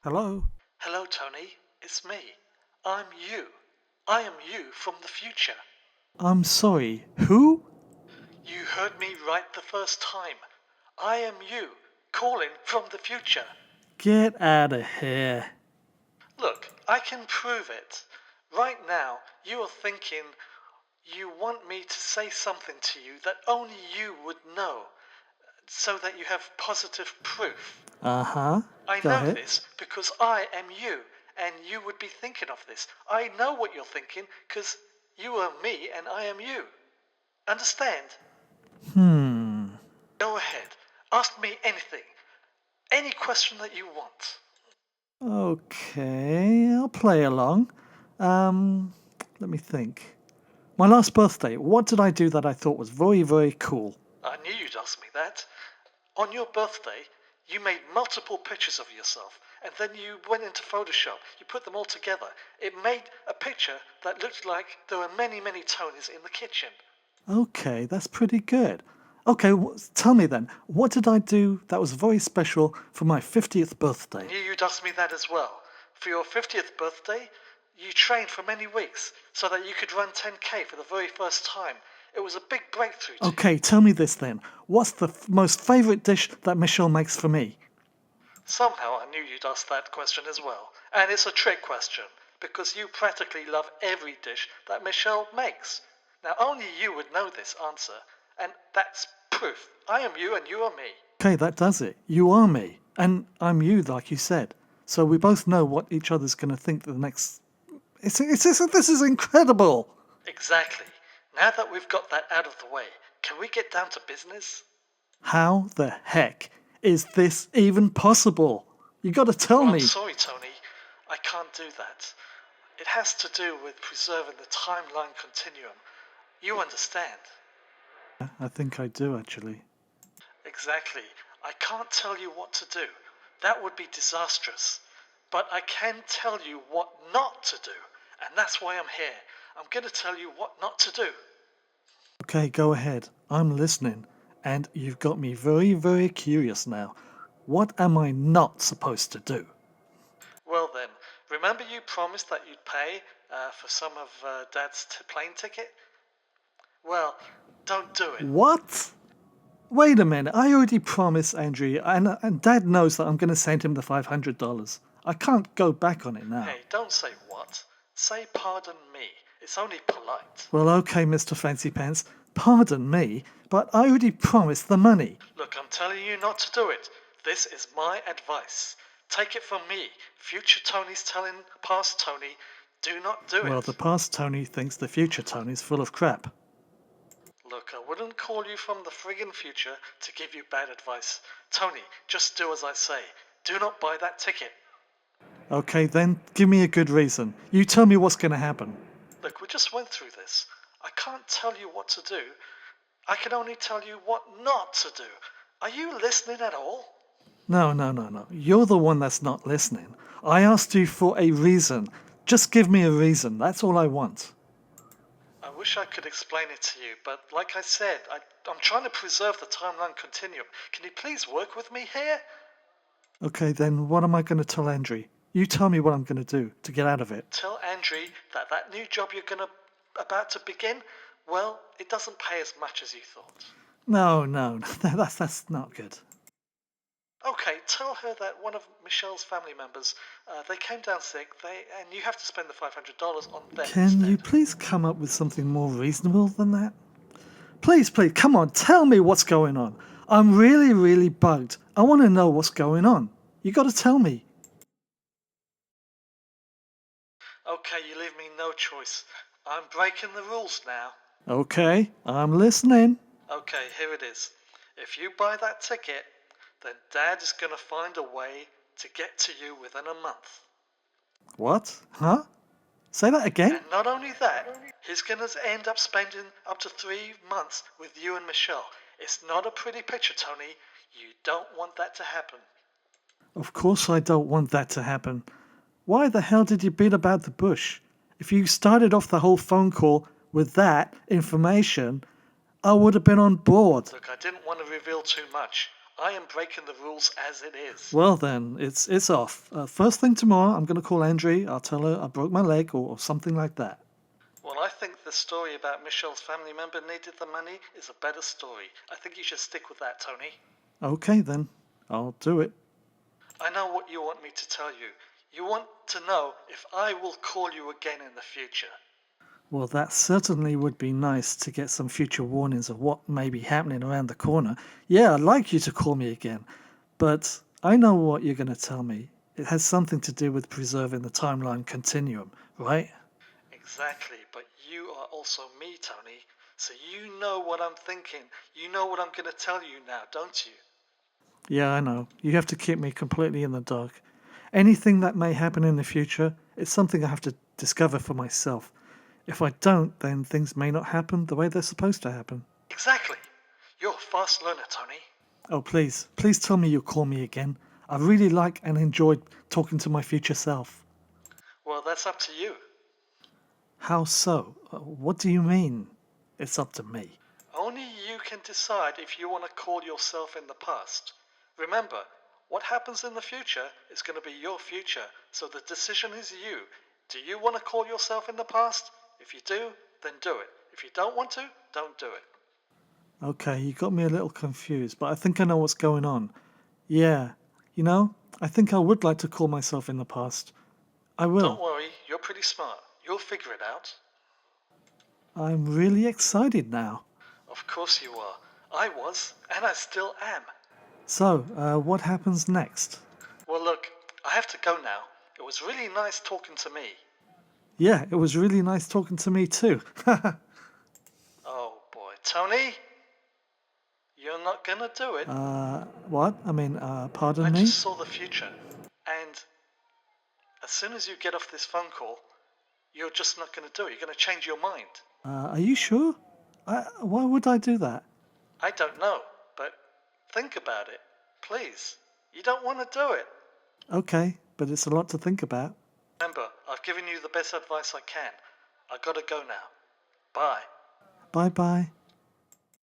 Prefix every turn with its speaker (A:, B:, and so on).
A: Hello?
B: Hello, Tony. It's me. I'm you. I am you from the future.
A: I'm sorry, who?
B: You heard me right the first time. I am you, calling from the future.
A: Get out of here.
B: Look, I can prove it. Right now, you are thinking you want me to say something to you that only you would know, so that you have positive proof.
A: Uh-huh.
B: I
A: Go
B: know
A: ahead.
B: this because I am you, and you would be thinking of this. I know what you're thinking because you are me and I am you. Understand? Go ahead. Ask me anything. Any question that you want.
A: Okay, I'll play along. Let me think. My last birthday, what did I do that I thought was very, very cool?
B: I knew you'd ask me that. On your birthday, you made multiple pictures of yourself, and then you went into Photoshop. You put them all together. It made a picture that looked like there were many, many Tonys in the kitchen.
A: Okay, that's pretty good. Okay, tell me then, what did I do that was very special for my 50th birthday?
B: I knew you'd ask me that as well. For your 50th birthday, you trained for many weeks so that you could run 10K for the very first time. It was a big breakthrough to you.
A: Okay, tell me this then. What's the most favourite dish that Michelle makes for me?
B: Somehow I knew you'd ask that question as well. And it's a trick question, because you practically love every dish that Michelle makes. Now, only you would know this answer, and that's proof. I am you and you are me.
A: Okay, that does it. You are me, and I'm you, like you said. So we both know what each other's going to think the next. This is incredible.
B: Exactly. Now that we've got that out of the way, can we get down to business?
A: How the heck is this even possible? You got to tell
B: Well, I'm
A: me.
B: sorry, Tony. I can't do that. It has to do with preserving the timeline continuum. You understand?
A: I think I do actually.
B: Exactly. I can't tell you what to do. That would be disastrous. But I can tell you what not to do. And that's why I'm here. I'm going to tell you what not to do.
A: Okay, go ahead. I'm listening, and you've got me very, very curious now. What am I not supposed to do?
B: Well then, remember you promised that you'd pay for some of Dad's plane ticket? Well, don't do it.
A: What? Wait a minute. I already promised Andrew, and Dad knows that I'm going to send him the $500. I can't go back on it now.
B: Hey, don't say what. Say pardon me. It's only polite.
A: Well, okay, Mr. Fancy Pants. Pardon me, but I already promised the money.
B: Look, I'm telling you not to do it. This is my advice. Take it from me. Future Tony's telling past Tony, do not do
A: Well,
B: it.
A: the past Tony thinks the future Tony's full of crap.
B: Look, I wouldn't call you from the friggin' future to give you bad advice. Tony, just do as I say. Do not buy that ticket.
A: Okay, then give me a good reason. You tell me what's going to happen.
B: Look, we just went through this. I can't tell you what to do. I can only tell you what not to do. Are you listening at all?
A: No. You're the one that's not listening. I asked you for a reason. Just give me a reason. That's all I want.
B: I wish I could explain it to you, but like I said, I'm trying to preserve the timeline continuum. Can you please work with me here?
A: Okay, then what am I going to tell Andrew? You tell me what I'm going to do to get out of it.
B: Tell Andrew that that new job you're about to begin, well, it doesn't pay as much as you thought.
A: No, that's not good.
B: Okay, tell her that one of Michelle's family members, they came down sick, and you have to spend the $500 on them
A: Can
B: instead.
A: you please come up with something more reasonable than that? Please, come on, tell me what's going on. I'm really, really bugged. I want to know what's going on. You got to tell me.
B: Okay, you leave me no choice. I'm breaking the rules now.
A: Okay, I'm listening.
B: Okay, here it is. If you buy that ticket, then Dad is going to find a way to get to you within a month.
A: What? Huh? Say that again?
B: And not only that, he's going to end up spending up to 3 months with you and Michelle. It's not a pretty picture, Tony. You don't want that to happen.
A: Of course I don't want that to happen. Why the hell did you beat about the bush? If you started off the whole phone call with that information, I would have been on board.
B: Look, I didn't want to reveal too much. I am breaking the rules as it is.
A: Well then, it's off. First thing tomorrow, I'm going to call Andrea. I'll tell her I broke my leg or something like that.
B: Well, I think the story about Michelle's family member needed the money is a better story. I think you should stick with that, Tony.
A: Okay then, I'll do it.
B: I know what you want me to tell you. You want to know if I will call you again in the future.
A: Well, that certainly would be nice to get some future warnings of what may be happening around the corner. Yeah, I'd like you to call me again, but I know what you're going to tell me. It has something to do with preserving the timeline continuum, right?
B: Exactly, but you are also me, Tony. So you know what I'm thinking. You know what I'm going to tell you now, don't you?
A: Yeah, I know. You have to keep me completely in the dark. Anything that may happen in the future, it's something I have to discover for myself. If I don't, then things may not happen the way they're supposed to happen.
B: Exactly. You're a fast learner, Tony.
A: Oh, please tell me you'll call me again. I really like and enjoyed talking to my future self.
B: Well, that's up to you.
A: How so? What do you mean? It's up to me.
B: Only you can decide if you want to call yourself in the past. Remember, what happens in the future is going to be your future, so the decision is you. Do you want to call yourself in the past? If you do, then do it. If you don't want to, don't do it.
A: Okay, you got me a little confused, but I think I know what's going on. Yeah, I think I would like to call myself in the past. I
B: Don't
A: will.
B: worry, you're pretty smart. You'll figure it out.
A: I'm really excited now.
B: Of course you are. I was, and I still am.
A: So, what happens next?
B: Well, look, I have to go now. It was really nice talking to me.
A: Yeah, it was really nice talking to me too.
B: Oh boy, Tony? You're not gonna do it.
A: What? I mean,
B: I
A: pardon me?
B: just saw the future, and as soon as you get off this phone call, you're just not gonna do it. You're gonna change your mind.
A: Are you sure? Why would I do that?
B: I don't know, but think about it. Please. You don't want to do it.
A: Okay, but it's a lot to think about.
B: Remember, I've given you the best advice I can. I gotta go now. Bye.
A: Bye bye.